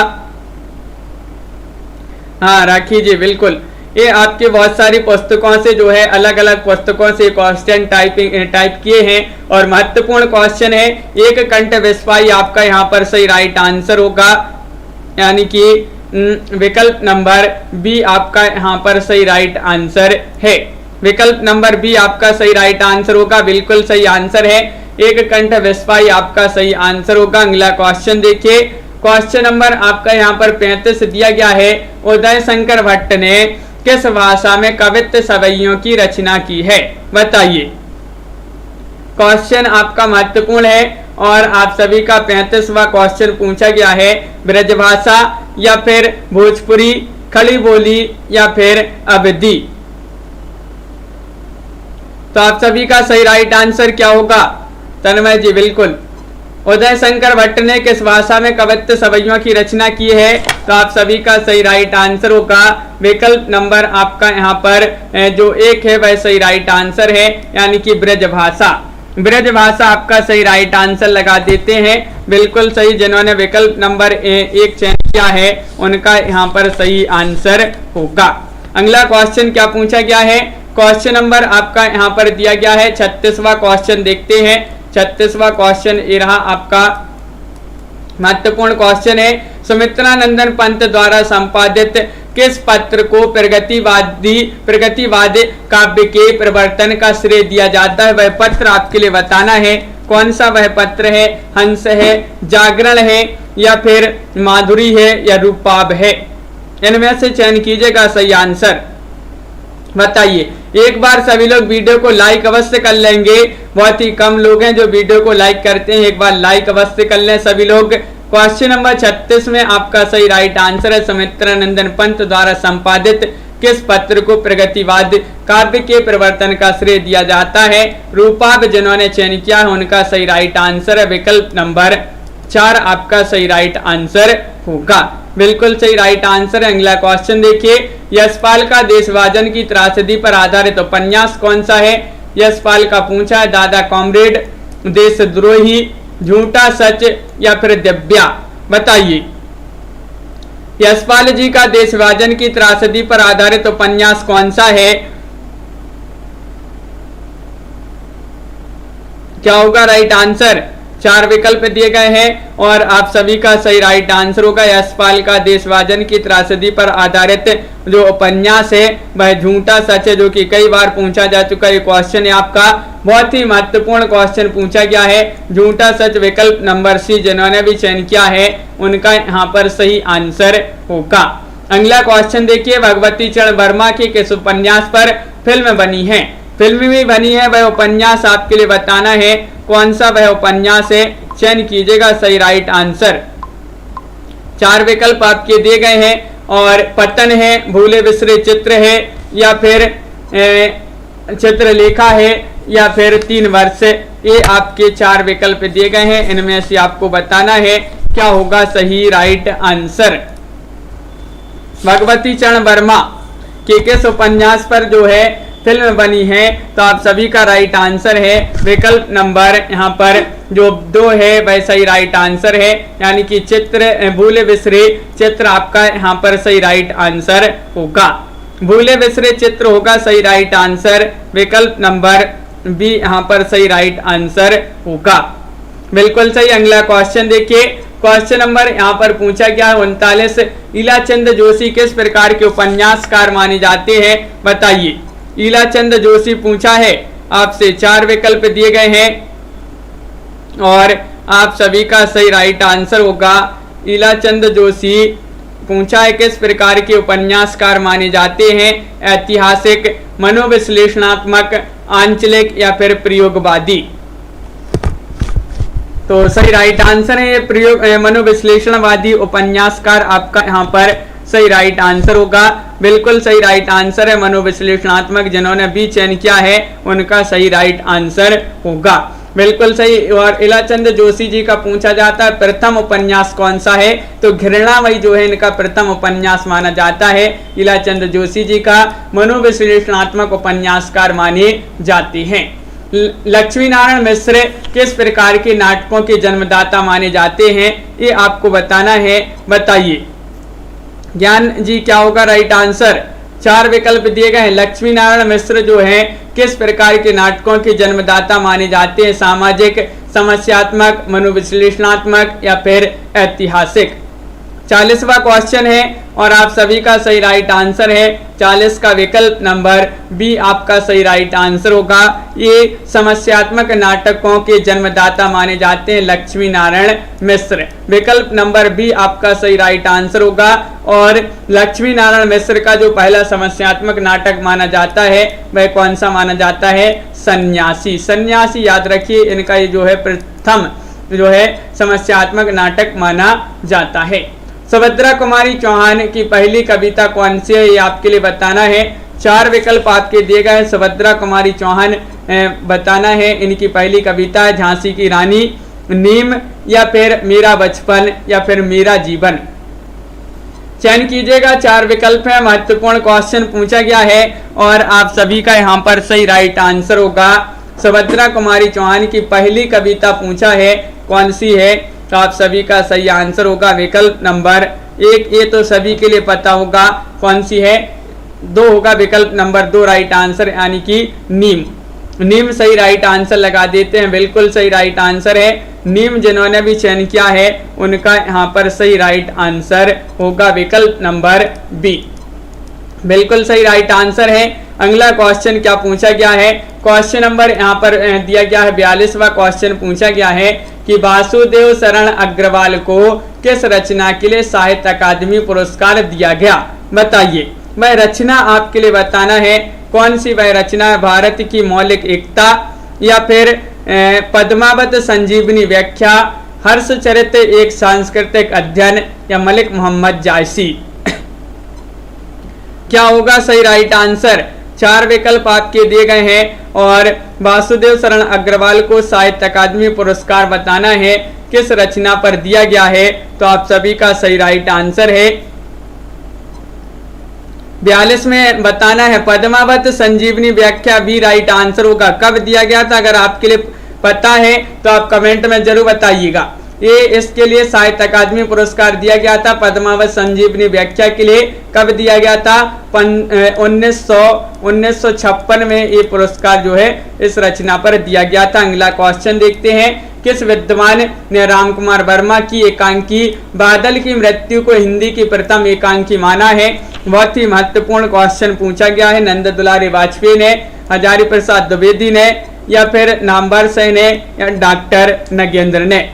हाँ राखी जी बिल्कुल, ये आपके बहुत सारी पुस्तकों से जो है अलग अलग पुस्तकों से क्वेश्चन टाइप किए हैं और महत्वपूर्ण क्वेश्चन है। एक कंठ विस्पाई आपका यहाँ पर सही राइट आंसर होगा, यानी कि विकल्प नंबर बी आपका यहाँ पर सही राइट आंसर है। विकल्प नंबर बी आपका सही राइट आंसर होगा, बिल्कुल सही आंसर है। एक कंठ विस्पाई आपका सही आंसर होगा। अगला क्वेश्चन देखिए। क्वेश्चन नंबर आपका यहाँ पर 35 दिया गया है, उदय शंकर भट्ट ने किस भाषा में कवित्त सवैयों की रचना की है बताइए। क्वेश्चन आपका महत्वपूर्ण है और आप सभी का 35वां क्वेश्चन पूछा गया है, ब्रजभाषा या फिर भोजपुरी, खड़ी बोली या फिर अवधी। तो आप सभी का सही राइट आंसर क्या होगा? तन्मय जी बिल्कुल, उदय शंकर भट्ट ने किस भाषा में कवित्त सवैयों की रचना की है? तो आप सभी का सही राइट आंसर होगा विकल्प नंबर आपका यहाँ पर जो 1 है वह सही राइट आंसर है, यानी कि ब्रजभाषा। ब्रजभाषा आपका सही राइट आंसर लगा देते हैं, बिल्कुल सही। जिन्होंने विकल्प नंबर 1 चयन किया है उनका यहाँ पर सही आंसर होगा। अगला क्वेश्चन क्या पूछा गया है, क्वेश्चन नंबर आपका यहाँ पर दिया गया है 36वां क्वेश्चन देखते हैं। 36वां क्वेश्चन ये रहा आपका महत्वपूर्ण क्वेश्चन है। सुमित्रानंदन पंत द्वारा संपादित किस पत्र को प्रगतिवादी काव्य के प्रवर्तन का श्रेय दिया जाता है, वह पत्र आपके लिए बताना है। कौन सा वह पत्र है, हंस है, जागरण है, या फिर माधुरी है, या रूपाभ है। इनमें से चयन कीजिएगा सही आंसर, बताइए। एक बार सभी लोग वीडियो को लाइक अवश्य कर लेंगे, बहुत ही कम लोग हैं जो वीडियो को लाइक करते हैं, एक बार लाइक अवश्य कर लें सभी लोग। क्वेश्चन नंबर 36 में आपका सही राइट आंसर है, सुमित्रानंदन पंत द्वारा संपादित किस पत्र को प्रगतिवाद काव्य के प्रवर्तन का श्रेय दिया जाता है, रूपाभ जिन्होंने चयन किया है उनका सही राइट आंसर है विकल्प नंबर 4 आपका सही राइट आंसर होगा, बिल्कुल सही राइट आंसर है। अगला क्वेश्चन देखिए, यशपाल का देशवाजन की त्रासदी पर आधारित उपन्यास कौन सा है। यशपाल का पूछा है, दादा कॉमरेड, देशद्रोही, झूठा सच, या फिर दिव्या। बताइए, यशपाल जी का देशवाजन की त्रासदी पर आधारित उपन्यास कौन सा है, क्या होगा राइट आंसर। 4 विकल्प दिए गए हैं और आप सभी का सही राइट आंसर होगा यशपाल का देशवाजन की त्रासदी पर आधारित जो उपन्यास है वह झूठा सच है, जो कि कई बार पूछा जा चुका है। क्वेश्चन है आपका बहुत ही महत्वपूर्ण क्वेश्चन पूछा गया है, झूठा सच विकल्प नंबर सी जिन्होंने भी चयन किया है उनका यहाँ पर सही आंसर होगा। अगला क्वेश्चन देखिए, भगवती चरण वर्मा के किस उपन्यास पर फिल्म बनी है। फिल्म भी बनी है, वह उपन्यास आपके लिए बताना है, कौन सा वह उपन्यास है, चयन कीजिएगा सही राइट आंसर। 4 विकल्प आपके दिए गए हैं और पतन है, भूले बिसरे चित्र है, या फिर चित्रलेखा है, या फिर 3 वर्ष। ये आपके 4 विकल्प दिए गए हैं, इनमें से आपको बताना है क्या होगा सही राइट आंसर। भगवती चरण वर्मा के किस उपन्यास पर जो है फिल्म बनी है, तो आप सभी का राइट आंसर है विकल्प नंबर यहाँ पर जो 2 है वह सही राइट आंसर है, यानी कि चित्र भूले बिसरे चित्र आपका यहाँ पर सही राइट आंसर होगा, भूले बिसरे चित्र होगा सही राइट आंसर, विकल्प नंबर बी यहाँ पर सही राइट आंसर होगा, बिल्कुल सही। अगला क्वेश्चन देखिए, क्वेश्चन नंबर यहाँ पर पूछा गया है 39, ईलाचंद जोशी किस प्रकार के उपन्यासकार माने जाते हैं, बताइए। ईलाचंद जोशी पूछा है आपसे, 4 विकल्प दिए गए हैं और आप सभी का सही राइट आंसर होगा। ईलाचंद जोशी पूछा है किस प्रकार के उपन्यासकार माने जाते हैं, ऐतिहासिक, मनोविश्लेषणात्मक, आंचलिक, या फिर प्रयोगवादी। तो सही राइट आंसर है प्रयोग मनोविश्लेषणवादी उपन्यासकार आपका यहाँ पर सही राइट आंसर होगा, बिल्कुल सही राइट आंसर है। मनोविश्लेषणात्मक जिन्होंने भी चयन किया है उनका सही राइट आंसर होगा, बिल्कुल सही। और ईलाचंद जोशी जी का पूछा जाता है प्रथम उपन्यास कौन सा है, तो घृणामयी जो है इनका प्रथम उपन्यास माना जाता है। ईलाचंद जोशी जी का मनोविश्लेषणात्मक उपन्यासकार माने जाते हैं। लक्ष्मी नारायण मिश्र किस प्रकार के नाटकों के जन्मदाता माने जाते हैं, ये आपको बताना है, बताइए। ज्ञान जी क्या होगा राइट आंसर। 4 विकल्प दिए गए हैं। लक्ष्मी नारायण मिश्र जो हैं किस प्रकार के नाटकों के जन्मदाता माने जाते हैं, सामाजिक, समस्यात्मक, मनोविश्लेषणात्मक, या फिर ऐतिहासिक। 40वां क्वेश्चन है और आप सभी का सही राइट आंसर है 40 का विकल्प नंबर बी आपका सही राइट आंसर होगा। ये समस्यात्मक नाटकों के जन्मदाता माने जाते हैं लक्ष्मी नारायण मिश्र, विकल्प नंबर बी आपका सही राइट आंसर होगा। और लक्ष्मी नारायण मिश्र का जो पहला समस्यात्मक नाटक माना जाता है वह कौन सा माना जाता है, सन्यासी। सन्यासी याद रखिए, इनका ये जो है प्रथम जो है समस्यात्मक नाटक माना जाता है। सुभद्रा कुमारी चौहान की पहली कविता कौन सी है, ये आपके लिए बताना है। 4 विकल्प आपके दिए गए हैं। सुभद्रा कुमारी चौहान बताना है, इनकी पहली कविता है झांसी की रानी, नीम, या फिर मेरा बचपन, या फिर मेरा जीवन। चयन कीजिएगा, 4 विकल्प है। महत्वपूर्ण क्वेश्चन पूछा गया है और आप सभी का यहाँ पर सही राइट आंसर होगा। सुभद्रा कुमारी चौहान की पहली कविता पूछा है कौन सी है, तो आप सभी का सही आंसर होगा विकल्प नंबर 1। ये तो सभी के लिए पता होगा कौन सी है, दो होगा विकल्प नंबर 2 राइट आंसर, यानी कि नीम। नीम सही राइट आंसर लगा देते हैं, बिल्कुल सही राइट आंसर है नीम। जिन्होंने भी चयन किया है उनका यहाँ पर सही राइट आंसर होगा विकल्प नंबर बी, बिल्कुल सही राइट आंसर है। अगला क्वेश्चन क्या पूछा गया है, क्वेश्चन नंबर यहाँ पर दिया गया है 42वां क्वेश्चन पूछा गया है कि वासुदेव शरण अग्रवाल को किस रचना के लिए साहित्य अकादमी पुरस्कार दिया गया, बताइए। वह रचना आपके लिए बताना है, कौन सी वह रचना है, भारत की मौलिक एकता, या फिर पद्मावत संजीवनी व्याख्या, हर्षचरित एक सांस्कृतिक अध्ययन, या मलिक मोहम्मद जायसी। क्या होगा सही राइट आंसर, 4 विकल्प आपके दिए गए हैं और वासुदेव शरण अग्रवाल को साहित्य अकादमी पुरस्कार बताना है किस रचना पर दिया गया है, तो आप सभी का सही राइट आंसर है 42 में बताना है पद्मावत संजीवनी व्याख्या भी राइट आंसर होगा। कब दिया गया था, अगर आपके लिए पता है तो आप कमेंट में जरूर बताइएगा। ये इसके लिए साहित्य अकादमी पुरस्कार दिया गया था पद्मावत संजीवनी व्याख्या के लिए, कब दिया गया था, 1956 में ये पुरस्कार जो है इस रचना पर दिया गया था। अगला क्वेश्चन देखते हैं, किस विद्वान ने राम कुमार वर्मा की एकांकी बादल की मृत्यु को हिंदी की प्रथम एकांकी माना है। बहुत ही महत्वपूर्ण क्वेश्चन पूछा गया है। नंद दुलारी वाजपेयी ने, हजारी प्रसाद द्विवेदी ने, या फिर नामवर सिंह ने, या डॉक्टर नगेंद्र ने।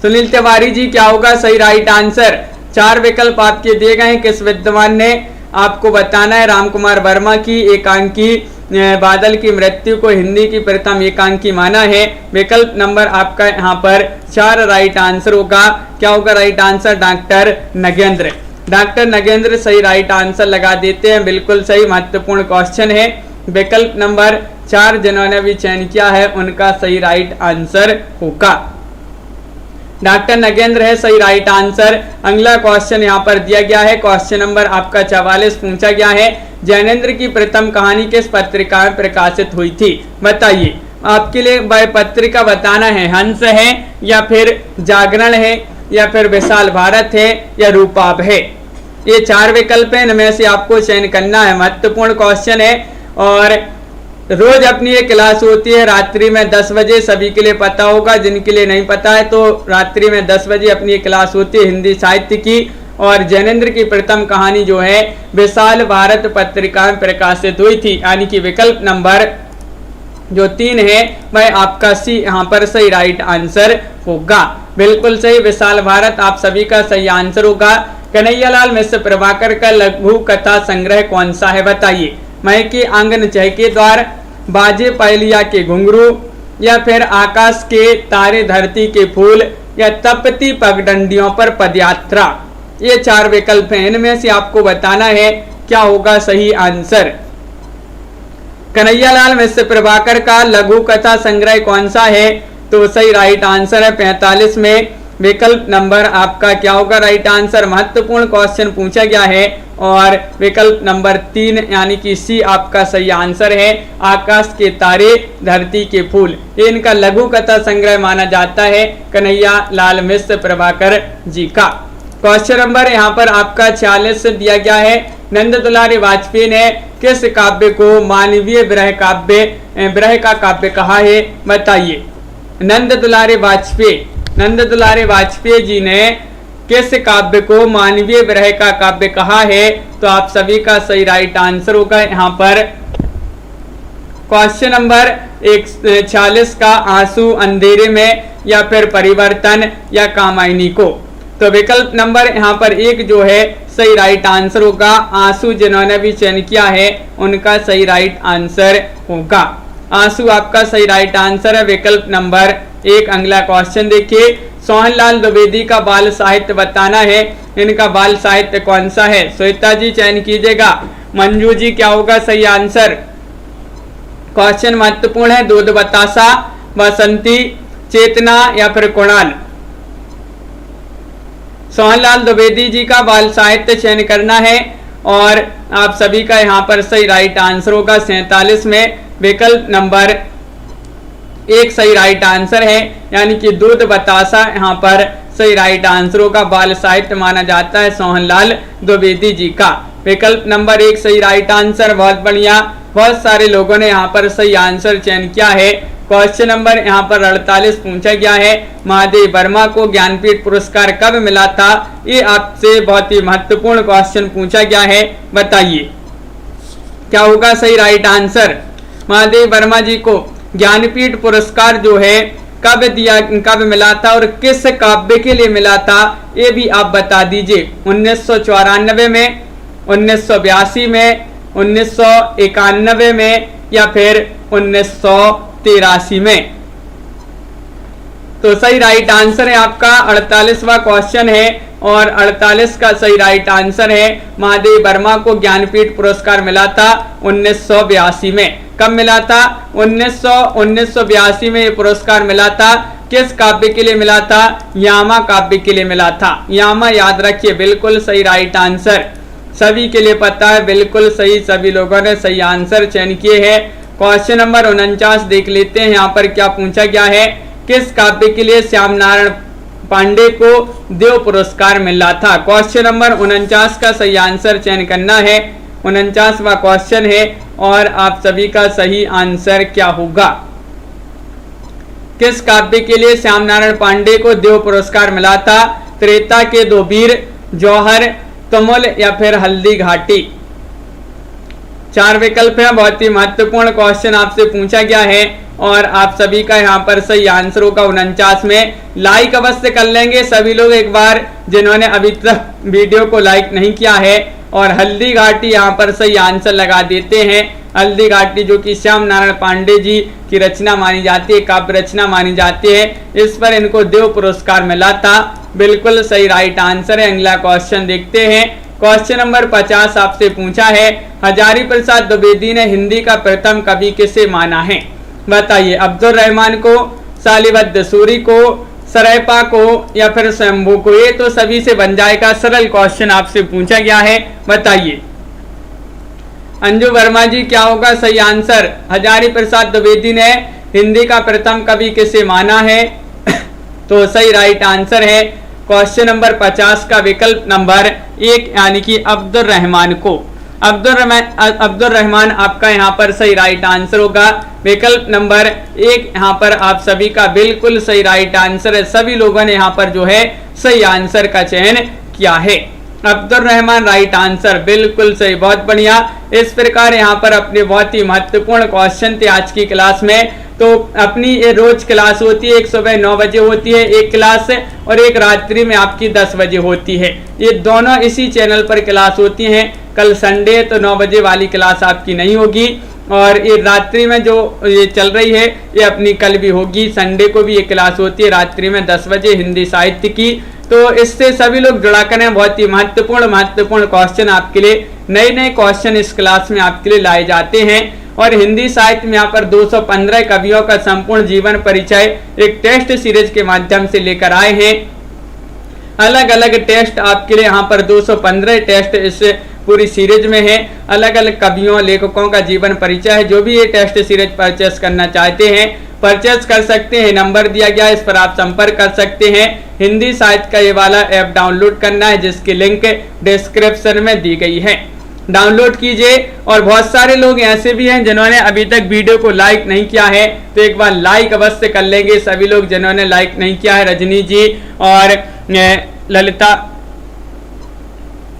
सुनील तिवारी जी क्या होगा सही राइट आंसर, 4 विकल्प आपके दिए गए हैं, किस विद्वान ने आपको बताना है राम कुमार वर्मा की एकांकी बादल की मृत्यु को हिंदी की प्रथम एकांकी माना है। विकल्प नंबर आपका यहाँ पर 4 राइट आंसर होगा। क्या होगा right answer, doctor Nagendra. Doctor Nagendra सही राइट आंसर लगा देते हैं, बिल्कुल सही महत्वपूर्ण क्वेश्चन है। विकल्प नंबर 4 जिन्होंने भी चयन किया है उनका सही राइट आंसर होगा डॉक्टर नगेंद्र है सही राइट आंसर। अगला क्वेश्चन यहाँ पर दिया गया है, क्वेश्चन नंबर आपका 44 पूछा गया है, जैनेन्द्र की प्रथम कहानी किस पत्रिका में प्रकाशित हुई थी, बताइए। आपके लिए वह पत्रिका बताना है, हंस है, या फिर जागरण है, या फिर विशाल भारत है, या रूपाब है। ये 4 विकल्प है, इनमें से आपको चयन करना है। महत्वपूर्ण क्वेश्चन है और रोज अपनी ये क्लास होती है रात्रि में 10 बजे, सभी के लिए पता होगा, जिनके लिए नहीं पता है तो रात्रि में 10 बजे अपनी ये क्लास होती है हिंदी साहित्य की। और जैनेन्द्र की प्रथम कहानी जो है विशाल भारत पत्रिका में प्रकाशित हुई थी, यानी कि विकल्प नंबर जो 3 है वह आपका सी यहाँ पर सही राइट आंसर होगा। बिल्कुल सही, विशाल भारत आप सभी का सही आंसर होगा। कन्हैयालाल मिश्र प्रभाकर का लघु कथा संग्रह कौन सा है, बताइए। महके आंगन चहके द्वार, बाजे पहलिया के घुंघरू, या फिर आकाश के तारे धरती के फूल, या तपती पगडंडियों पर पदयात्रा। ये 4 विकल्प हैं, इनमें से आपको बताना है क्या होगा सही आंसर। कन्हैयालाल मिश्र प्रभाकर का लघु कथा संग्रह कौन सा है, तो सही राइट आंसर है 45 में विकल्प नंबर आपका क्या होगा राइट आंसर। महत्वपूर्ण क्वेश्चन पूछा गया है और विकल्प नंबर 3 यानी कि सी आपका सही आंसर है। आकाश के तारे धरती के फूल, ये इनका लघु कथा संग्रह माना जाता है कन्हैयालाल मिश्र प्रभाकर जी का। क्वेश्चन नंबर यहाँ पर आपका 46 दिया गया है, नंद दुलारी वाजपेयी ने किस काव्य को मानवीय विरह का काव्य कहा है, बताइए। नंद दुलारी वाजपेयी जी ने किस काव्य को मानवीय विरह का काव्य कहा है, तो आप सभी का सही राइट आंसर होगा यहाँ पर क्वेश्चन नंबर 46 का आंसू अंधेरे में, या फिर परिवर्तन, या कामायनी को। तो विकल्प नंबर यहाँ पर 1 जो है सही राइट आंसर होगा। आंसू जिन्होंने भी चयन किया है उनका सही राइट आंसर होगा। आंसू आपका सही राइट आंसर है, विकल्प नंबर 1। अगला क्वेश्चन देखिए, सोहनलाल द्विवेदी का बाल साहित्य बताना है, इनका बाल साहित्य कौन सा है। श्वेता जी चयन कीजिएगा, मंजू जी क्या होगा सही आंसर। क्वेश्चन महत्वपूर्ण है, दूध बतासा, बसंती, चेतना, या फिर कुणाल। सोहनलाल द्विवेदी जी का बाल साहित्य चयन करना है और आप सभी का यहाँ पर सही राइट आंसर होगा 47 में विकल्प नंबर 1 सही राइट आंसर है, यानी कि दूध बतासा यहाँ पर सही राइट आंसर होगा। बाल साहित्य माना जाता है सोहनलाल द्विवेदी जी का। विकल्प नंबर 1 सही राइट आंसर। बहुत बढ़िया, बहुत सारे लोगों ने यहाँ पर सही आंसर चयन किया है। क्वेश्चन नंबर यहाँ पर 48 पूछा गया है, महादेव वर्मा को ज्ञानपीठ पुरस्कार कब मिला था? ये आपसे बहुत ही महत्वपूर्ण क्वेश्चन पूछा गया है, बताइए क्या होगा सही राइट आंसर। महादेव वर्मा जी को ज्ञानपीठ पुरस्कार जो है कब मिला था और किस काव्य के लिए मिला था, ये भी आप बता दीजिए। 1994 में, 1982 में, 1991 में या फिर 1983 में। तो सही राइट आंसर है आपका 48वां क्वेश्चन है और 48 का सही राइट आंसर है महादेव वर्मा को ज्ञानपीठ पुरस्कार मिला था 1982 में। कब मिला था? 1982 में ये पुरस्कार मिला था। किस काव्य के लिए मिला था? यामा काव्य के लिए मिला था। यामा याद रखिए, बिल्कुल सही राइट आंसर, सभी के लिए पता है, बिल्कुल सही, सभी लोगों ने सही आंसर चयन किए हैं। क्वेश्चन नंबर 49 देख लेते हैं, यहाँ पर क्या पूछा गया है, किस काव्य के लिए श्याम नारायण पांडे को देव पुरस्कार मिला था? क्वेश्चन नंबर 49 का सही आंसर चयन करना है। 49वां क्वेश्चन है और आप सभी का सही आंसर क्या होगा? किस काव्य के लिए श्याम नारायण पांडे को देव पुरस्कार मिला था? त्रेता के दो वीर, जौहर, तुमुल या फिर हल्दी घाटी। 4 विकल्प हैं। बहुत ही महत्वपूर्ण क्वेश्चन आपसे पूछा गया है और आप सभी का यहाँ पर सही आंसर होगा 49 में। लाइक अवश्य कर लेंगे सभी लोग एक बार, जिन्होंने अभी तक वीडियो को लाइक नहीं किया है। और हल्दी घाटी यहाँ पर सही आंसर लगा देते हैं। हल्दी घाटी जो कि श्याम नारायण पांडे जी की रचना मानी जाती है, काव्य रचना मानी जाती है, इस पर इनको देव पुरस्कार मिला था। बिल्कुल सही राइट आंसर है। अगला क्वेश्चन देखते हैं। क्वेश्चन नंबर 50 आपसे पूछा है, हजारी प्रसाद द्विवेदी ने हिंदी का प्रथम कवि किसे माना है? बताइए, अब्दुल रहमान को, सालिबद्ध सूरी को, सरैपा को या फिर शंभू को? ये तो सभी से बन जाएगा, सरल क्वेश्चन आपसे पूछा गया है, बताइए। अंजू वर्मा जी क्या होगा सही आंसर? हजारी प्रसाद द्विवेदी ने हिंदी का प्रथम कवि किसे माना है? तो सही राइट आंसर है क्वेश्चन नंबर 50 का विकल्प नंबर 1 यानी कि अब्दुल रहमान को। अब्दुल रहमान आपका यहाँ पर सही राइट आंसर होगा। विकल्प नंबर 1 यहाँ पर आप सभी का बिल्कुल सही राइट आंसर है। सभी लोगों ने यहाँ पर जो है सही आंसर का चयन किया है। अब्दुल रहमान राइट आंसर, बिल्कुल सही, बहुत बढ़िया। इस प्रकार यहाँ पर अपने बहुत ही महत्वपूर्ण क्वेश्चन थे आज की क्लास में। तो अपनी ये रोज क्लास होती है, एक सुबह 9 बजे होती है एक क्लास, और एक रात्रि में आपकी 10 बजे होती है। ये दोनों इसी चैनल पर क्लास होती हैं। कल संडे तो 9 बजे वाली क्लास आपकी नहीं होगी, और ये रात्रि में जो ये चल रही है ये अपनी कल भी होगी। संडे को भी ये क्लास होती है रात्रि में 10 बजे हिंदी साहित्य की। तो इससे सभी लोग जुड़ा करें। बहुत ही महत्वपूर्ण क्वेश्चन आपके लिए, नए नए क्वेश्चन इस क्लास में आपके लिए लाए जाते हैं। और हिंदी साहित्य में यहाँ पर 215 कवियों का संपूर्ण जीवन परिचय एक टेस्ट सीरीज के माध्यम से लेकर आए हैं। अलग अलग टेस्ट आपके लिए यहाँ पर 215 टेस्ट इस पूरी सीरीज में है। अलग अलग कवियों लेखकों का जीवन परिचय है। जो भी ये टेस्ट सीरीज परचेस करना चाहते हैं परचेस कर सकते हैं। नंबर दिया गया है, इस पर आप संपर्क कर सकते हैं। हिंदी साहित्य का ये वाला ऐप डाउनलोड करना है, जिसकी लिंक डिस्क्रिप्शन में दी गई है। डाउनलोड कीजिए। और बहुत सारे लोग ऐसे भी हैं जिन्होंने अभी तक वीडियो को लाइक नहीं किया है, तो एक बार लाइक अवश्य कर लेंगे सभी लोग जिन्होंने लाइक नहीं किया है। रजनी जी और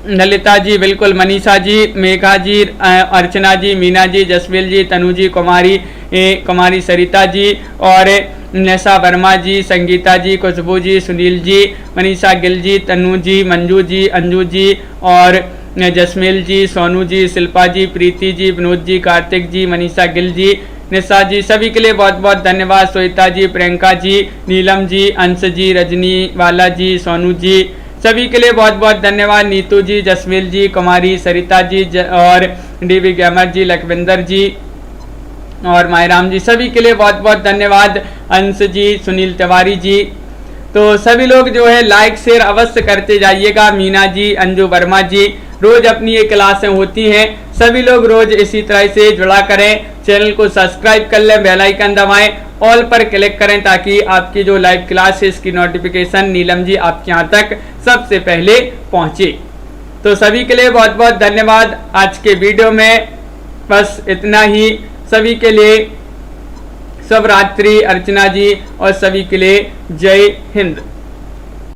ललिता जी, बिल्कुल, मनीषा जी, मेघा जी, अर्चना जी, मीना जी, जसवील जी, तनु जी, कुमारी सरिता जी और नैसा वर्मा जी, संगीता जी, खुशबू जी, सुनील जी, मनीषा गिल जी, तनु जी, मंजू जी, अंजू जी और जसमील जी, सोनू जी, शिल्पा जी, प्रीति जी, विनोद जी, कार्तिक जी, मनीषा गिल जी, निशा जी, सभी के लिए बहुत बहुत धन्यवाद। श्वेता जी, प्रियंका जी, नीलम जी, अंश जी, रजनी वाला जी, सोनू जी, सभी के लिए बहुत बहुत धन्यवाद। नीतू जी, जसमील जी, कुमारी सरिता जी और डीवी गैमर जी, लखविंदर जी और मायराम जी, सभी के लिए बहुत बहुत धन्यवाद। अंश जी, सुनील तिवारी जी, तो सभी लोग जो है लाइक शेयर अवश्य करते जाइएगा। मीना जी, अंजू वर्मा जी, रोज अपनी ये क्लासें होती हैं। सभी लोग रोज इसी तरह से जुड़ा करें। चैनल को सब्सक्राइब कर लें, बेल आइकन दबाएं, ऑल पर क्लिक करें ताकि आपकी जो लाइव क्लास है इसकी नोटिफिकेशन नीलम जी आपके यहाँ तक सबसे पहले पहुँचे। तो सभी के लिए बहुत बहुत धन्यवाद। आज के वीडियो में बस इतना ही। सभी के लिए शुभ रात्रि। अर्चना जी और सभी के लिए जय हिंद।